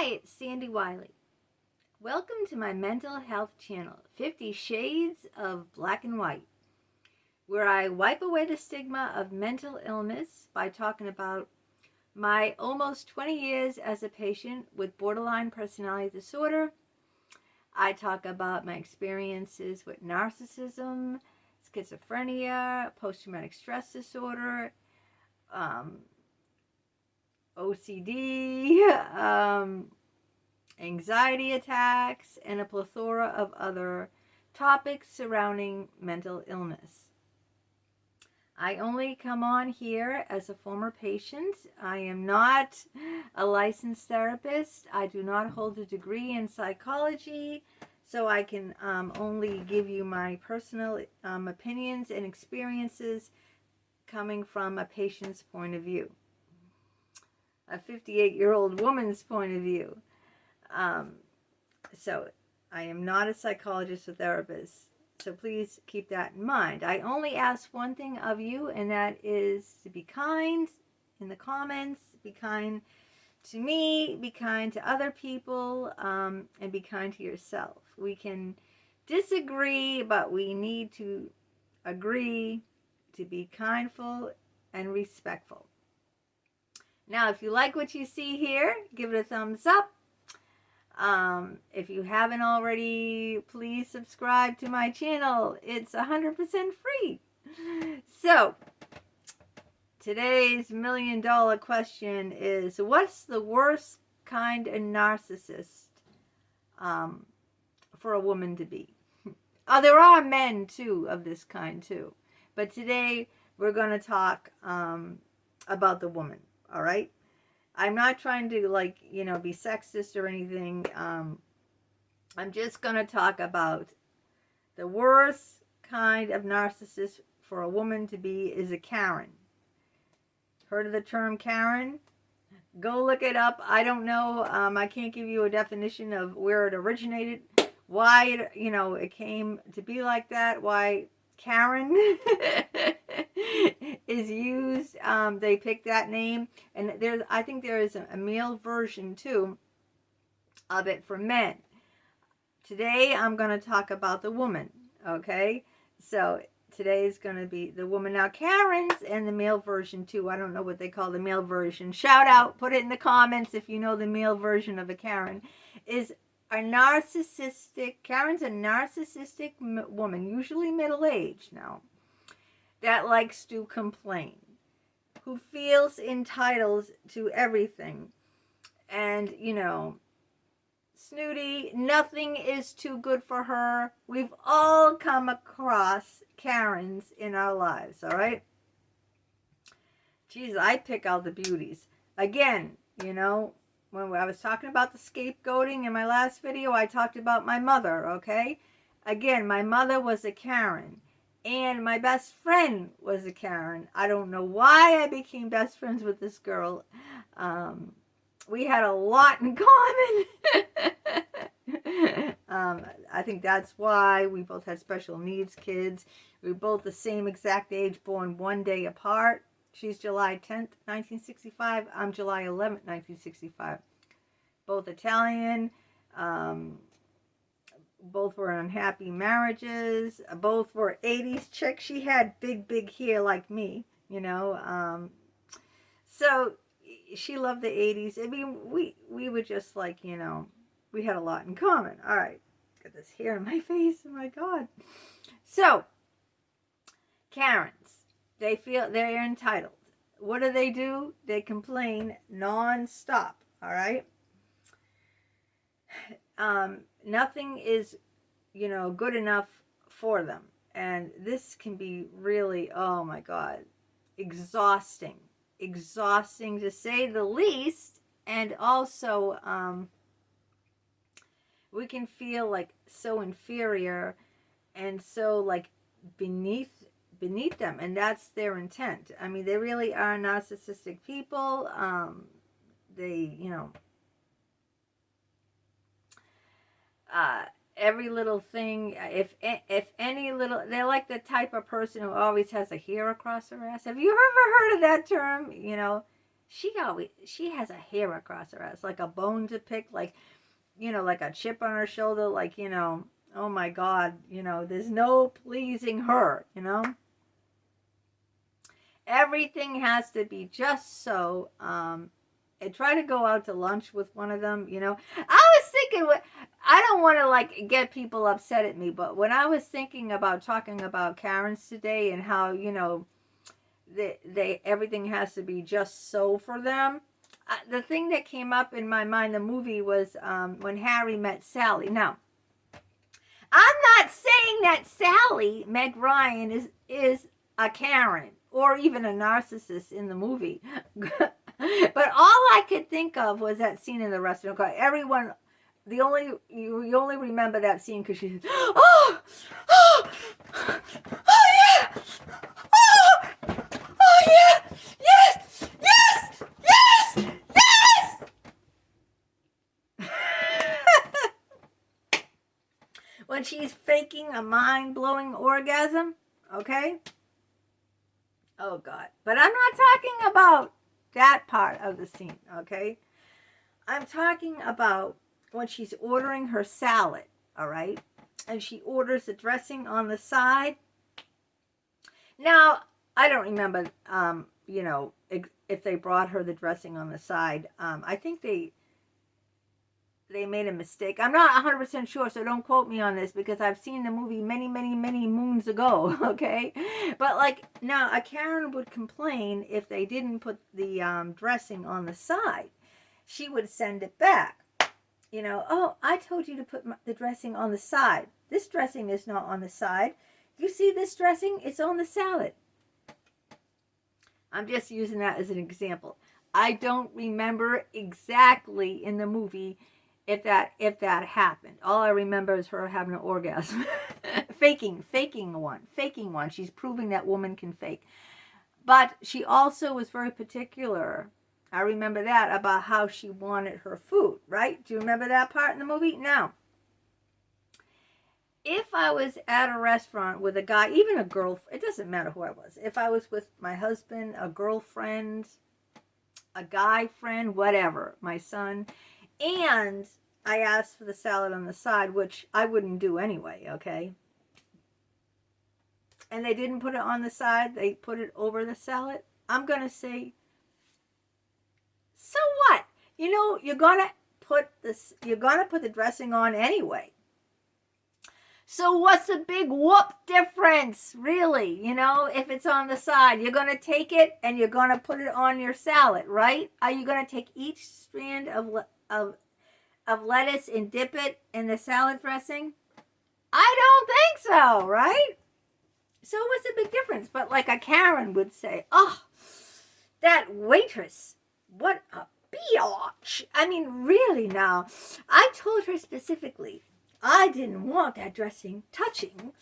Hi, it's Sandy Wyllie. Welcome to my mental health channel, 50 Shades of Black and White, where I wipe away the stigma of mental illness by talking about my almost 20 years as a patient with borderline personality disorder. I talk about my experiences with narcissism, schizophrenia, post-traumatic stress disorder, OCD, anxiety attacks, and a plethora of other topics surrounding mental illness. I only come on here as a former patient. I am not a licensed therapist. I do not hold a degree in psychology, so I can only give you my personal opinions and experiences coming from a patient's point of view, a 58-year-old woman's point of view. So I am not a psychologist or therapist, so please keep that in mind. I only ask one thing of you, and that is to be kind in the comments, be kind to me, be kind to other people, and be kind to yourself. We can disagree, but we need to agree to be kindful and respectful. Now, if you like what you see here, give it a thumbs up. If you haven't already, please subscribe to my channel. It's 100% free. So, today's $1 million question is, what's the worst kind of narcissist for a woman to be? Oh, there are men, too, of this kind, too. But today, we're going to talk about the woman, all right? I'm not trying to, be sexist or anything. I'm just going to talk about the worst kind of narcissist for a woman to be is a Karen. Heard of the term Karen? Go look it up. I don't know. I can't give you a definition of where it originated, why it came to be like that, why Karen is used. They picked that name, and I think there is a male version too of it for men. Today I'm going to talk about the woman. Okay, so today is going to be the woman. Now, Karen's and the male version too. I don't know what they call the male version. Shout out, put it in the comments if you know the male version of a Karen. Is a narcissistic, Karen's a narcissistic woman, usually middle-aged now, that likes to complain, who feels entitled to everything, and, snooty, nothing is too good for her. We've all come across Karens in our lives, all right? Geez, I pick out the beauties. Again, when I was talking about the scapegoating in my last video, I talked about my mother, okay? Again, my mother was a Karen, and my best friend was a Karen. I don't know why I became best friends with this girl. We had a lot in common. I think that's why we both had special needs kids. We were both the same exact age, born one day apart. She's July 10th, 1965. I'm July 11th, 1965. Both Italian. Both were in unhappy marriages. Both were 80s chicks. She had big hair like me, So she loved the 80s. I mean, we were just like, we had a lot in common. All right. Got this hair in my face. Oh, my God. So, Karens. They feel they're entitled. What do? They complain non-stop, all right? Nothing is, good enough for them. And this can be really, oh my God, exhausting. Exhausting to say the least. And also, we can feel like so inferior and so like beneath them, and that's their intent. I mean, they really are narcissistic people. They, every little thing, if any little, they're like the type of person who always has a hair across her ass. Have you ever heard of that term? she has a hair across her ass, like a bone to pick, like, like a chip on her shoulder, like, oh my God, there's no pleasing her, Everything has to be just so. I try to go out to lunch with one of them, I was thinking, I don't want to like get people upset at me, but when I was thinking about talking about Karens today and how, they everything has to be just so for them, the thing that came up in my mind, the movie, was when Harry met Sally. Now, I'm not saying that Sally, Meg Ryan, is a Karen or even a narcissist in the movie. But all I could think of was that scene in the restaurant. Everyone, you only remember that scene because she said, oh, oh, oh yeah, oh yeah, yes, yes, yes, yes. When she's faking a mind-blowing orgasm, okay? Oh God, but I'm not talking about that part of the scene, okay? I'm talking about when she's ordering her salad, all right? And she orders the dressing on the side. Now, I don't remember, if they brought her the dressing on the side. I think they made a mistake. I'm not 100% sure, so don't quote me on this because I've seen the movie many, many, many moons ago, okay? But like, now a Karen would complain if they didn't put the dressing on the side. She would send it back. Oh, I told you to put the dressing on the side. This dressing is not on the side. You see this dressing? It's on the salad. I'm just using that as an example. I don't remember exactly in the movie if that happened. All I remember is her having an orgasm. faking one. She's proving that woman can fake. But she also was very particular. I remember that about how she wanted her food, right? Do you remember that part in the movie? Now, if I was at a restaurant with a guy, even a girl, it doesn't matter who I was. If I was with my husband, a girlfriend, a guy friend, whatever, my son, and I asked for the salad on the side, which I wouldn't do anyway, okay? And they didn't put it on the side, they put it over the salad. I'm going to say, so what? You're going to put the dressing on anyway. So what's the big whoop difference, really? If it's on the side, you're going to take it and you're going to put it on your salad, right? Are you going to take each strand of lettuce and dip it in the salad dressing? I don't think so, right? So what's the big difference? But like a Karen would say, oh, that waitress, what a biatch. I mean, really now, I told her specifically, I didn't want that dressing touching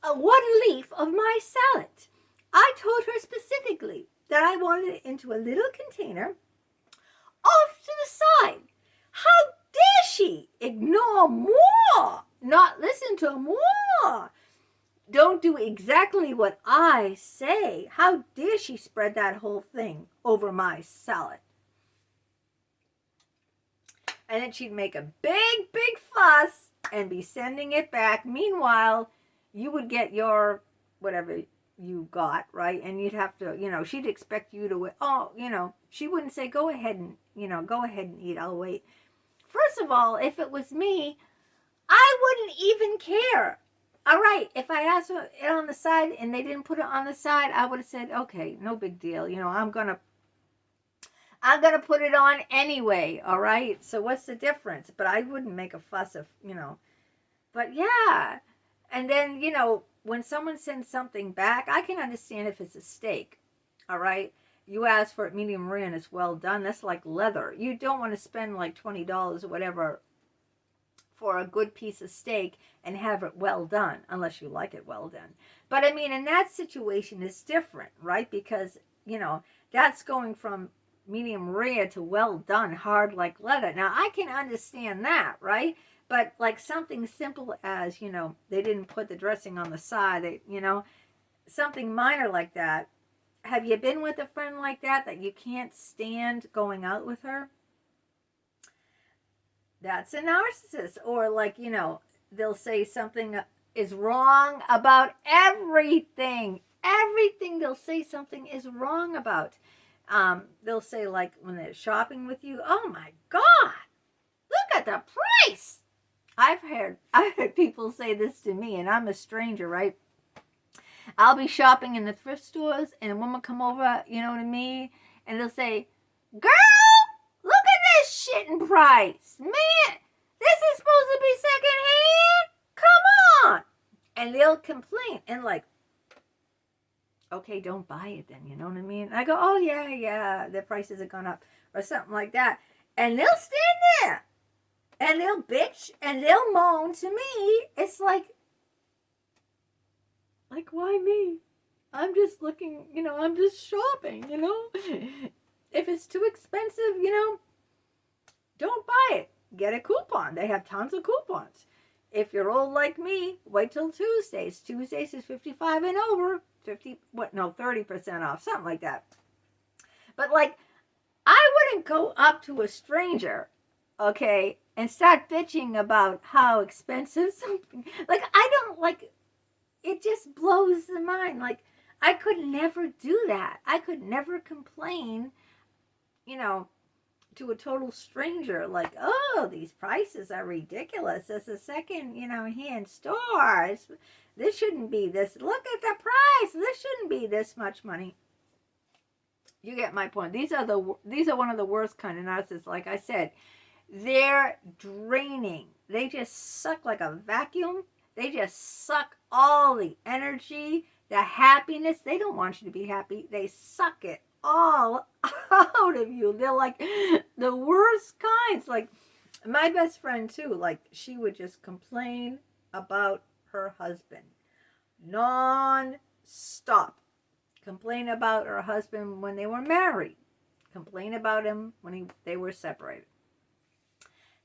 one leaf of my salad. I told her specifically that I wanted it into a little container off to the side. How dare she ignore more, not listen to more? Don't do exactly what I say. How dare she spread that whole thing over my salad? And then she'd make a big, big fuss and be sending it back. Meanwhile, you would get your whatever you got, right? And you'd have to, she'd expect you to, she wouldn't say, go ahead and eat, I'll wait. First of all, if it was me, I wouldn't even care. All right, if I asked for it on the side and they didn't put it on the side, I would have said, okay, no big deal. I'm gonna put it on anyway. All right. So what's the difference? But I wouldn't make a fuss of, But yeah, and then when someone sends something back, I can understand if it's a steak. All right. You ask for it medium rare and it's well done. That's like leather. You don't want to spend like $20 or whatever for a good piece of steak and have it well done, unless you like it well done. But I mean, in that situation, it's different, right? Because, that's going from medium rare to well done, hard like leather. Now, I can understand that, right? But like something simple as, they didn't put the dressing on the side, something minor like that, have you been with a friend like that you can't stand going out with her? That's a narcissist. Or like, they'll say something is wrong about everything. Everything they'll say something is wrong about. They'll say, like, when they're shopping with you, oh my God, look at the price. I've heard people say this to me, and I'm a stranger, right? I'll be shopping in the thrift stores, and a woman come over, to me, and they'll say, girl, look at this shit in price. Man, this is supposed to be secondhand. Come on. And they'll complain, and like, okay, don't buy it then, you know what I mean? I go, oh, yeah, the prices have gone up, or something like that. And they'll stand there, and they'll bitch, and they'll moan to me. It's like, why me? I'm just looking, I'm just shopping, If it's too expensive, don't buy it. Get a coupon. They have tons of coupons. If you're old like me, wait till Tuesdays. Tuesdays is 55 and over. 30% off, something like that. But like, I wouldn't go up to a stranger, okay, and start bitching about how expensive something. Like, I don't like. It just blows the mind. Like, I could never do that. I could never complain, to a total stranger. Like, oh, these prices are ridiculous. It's a second, hand store. This shouldn't be this. Look at the price. This shouldn't be this much money. You get my point. These are one of the worst kind of narcissists. Like I said, they're draining. They just suck like a vacuum. They just suck all the energy, the happiness. They don't want you to be happy. They suck it all out of you. They're like the worst kinds. Like my best friend too, like she would just complain about her husband non-stop. Complain about her husband when they were married. Complain about him when they were separated.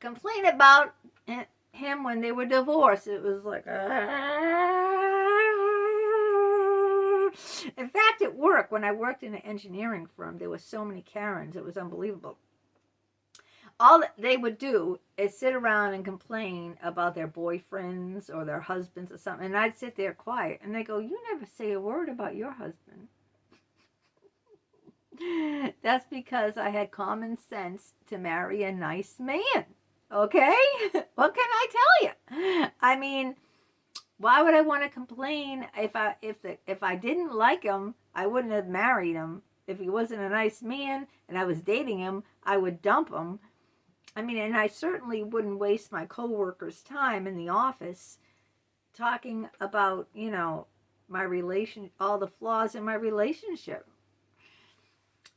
Complain about him when they were divorced. It was like, In fact, at work, when I worked in an engineering firm, there were so many Karens. It was unbelievable. All they would do is sit around and complain about their boyfriends or their husbands or something. And I'd sit there quiet. And they go, you never say a word about your husband. That's because I had common sense to marry a nice man. Okay? What can I tell you? I mean, why would I want to complain if I didn't like him, I wouldn't have married him. If he wasn't a nice man and I was dating him, I would dump him. I mean, and I certainly wouldn't waste my coworkers' time in the office talking about, my all the flaws in my relationship.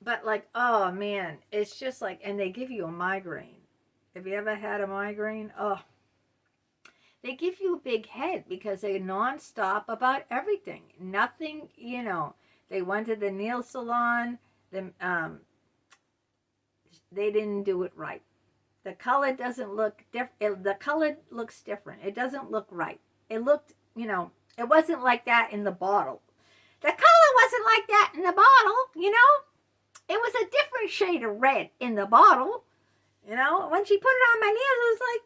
But like, oh man, it's just like, and they give you a migraine. Have you ever had a migraine? Oh, they give you a big head because they're nonstop about everything. Nothing, They went to the nail salon. They didn't do it right. The color doesn't look different. The color looks different. It doesn't look right. It looked, it wasn't like that in the bottle. The color wasn't like that in the bottle, It was a different shade of red in the bottle. When she put it on my nails, it was like,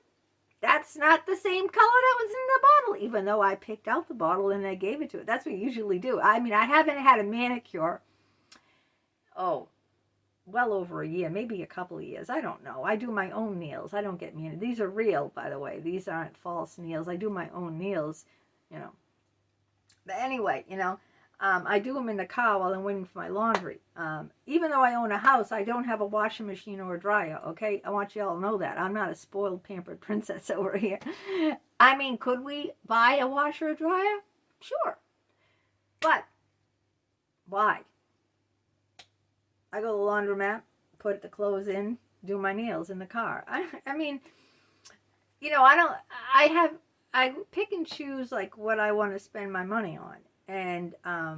that's not the same color that was in the bottle, even though I picked out the bottle and I gave it to it. That's what you usually do. I mean, I haven't had a manicure, well over a year, maybe a couple of years. I don't know. I do my own nails. I don't get manicures. These are real, by the way. These aren't false nails. I do my own nails, But anyway, I do them in the car while I'm waiting for my laundry. Even though I own a house, I don't have a washing machine or a dryer, okay? I want you all to know that. I'm not a spoiled, pampered princess over here. I mean, could we buy a washer or dryer? Sure. But why? I go to the laundromat, put the clothes in, do my nails in the car. I mean, I pick and choose like what I want to spend my money on. And, I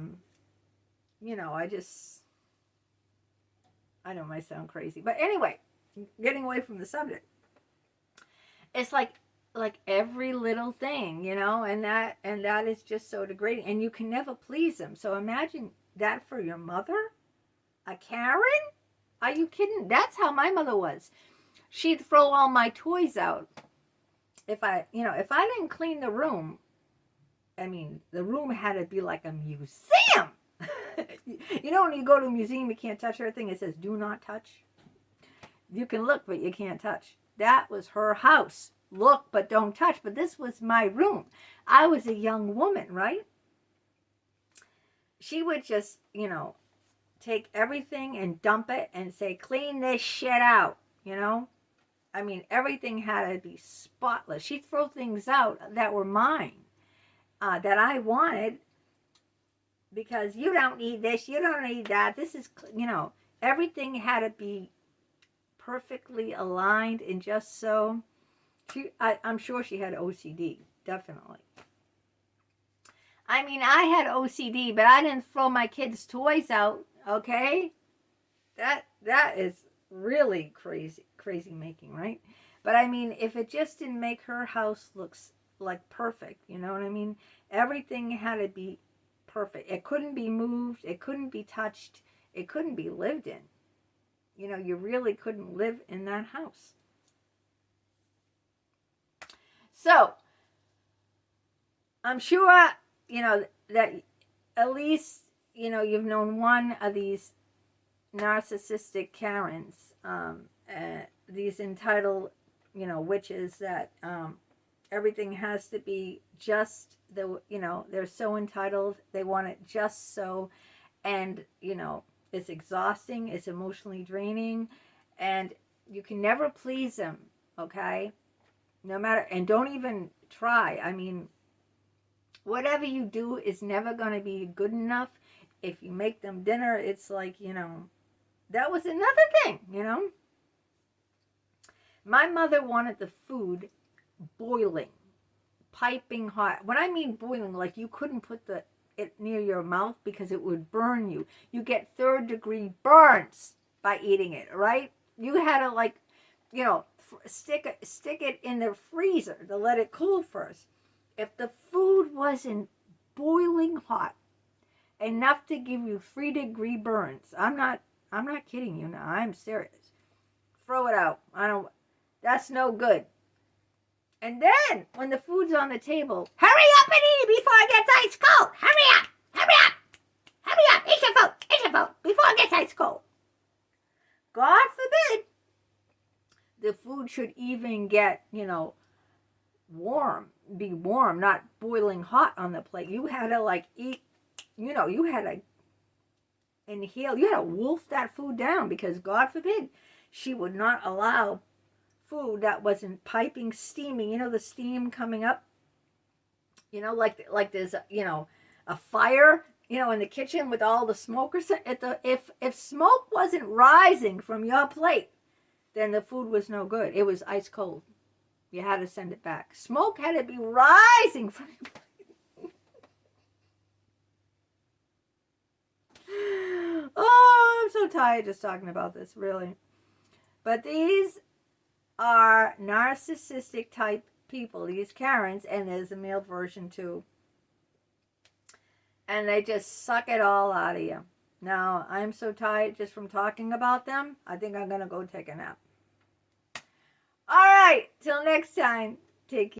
know I might sound crazy, but anyway, getting away from the subject. It's like every little thing, and that is just so degrading, and you can never please them. So imagine that for your mother? A Karen? Are you kidding? That's how my mother was. She'd throw all my toys out. If I didn't clean the room, I mean, the room had to be like a museum. You know, when you go to a museum, you can't touch everything. It says, do not touch. You can look, but you can't touch. That was her house. Look, but don't touch. But this was my room. I was a young woman, right? She would just, take everything and dump it and say, clean this shit out, I mean, everything had to be spotless. She'd throw things out that were mine, that I wanted, because you don't need this, you don't need that. This is, everything had to be perfectly aligned and just so. I'm sure she had OCD, definitely. I mean, I had OCD, but I didn't throw my kids' toys out, okay? That is really crazy making, right? But I mean, if it just didn't make her house look like perfect, you know what I mean? Everything had to be perfect. It couldn't be moved. It couldn't be touched. It couldn't be lived in. You really couldn't live in that house. So, I'm sure, that at least, you've known one of these narcissistic Karens, these entitled, witches that everything has to be just they're so entitled, they want it just so, and it's exhausting, it's emotionally draining, and you can never please them, okay? No matter, and don't even try. I mean, whatever you do is never going to be good enough. If you make them dinner, it's like, that was another thing, My mother wanted the food boiling, piping hot. When I mean boiling, like you couldn't put it near your mouth because it would burn you. You get 3rd-degree burns by eating it, right? You had to stick it in the freezer to let it cool first. If the food wasn't boiling hot enough to give you 3-degree burns, I'm not kidding you now. I'm serious. Throw it out. That's no good. And then when the food's on the table, hurry up and eat it before it gets ice cold. Hurry up. Hurry up. Hurry up. Eat your food. Eat your food before it gets ice cold. God forbid the food should even get, warm, be warm, not boiling hot on the plate. You had to eat, you had to inhale, you had to wolf that food down, because God forbid she would not allow food that wasn't piping, steaming, the steam coming up, like there's, a fire, in the kitchen with all the smoke, or if smoke wasn't rising from your plate, then the food was no good. It was ice cold. You had to send it back. Smoke had to be rising from your plate. Oh, I'm so tired just talking about this, really. But these are narcissistic type people, these Karens, and there's a male version too. And they just suck it all out of you. Now, I'm so tired just from talking about them, I think I'm going to go take a nap. All right, till next time, take care.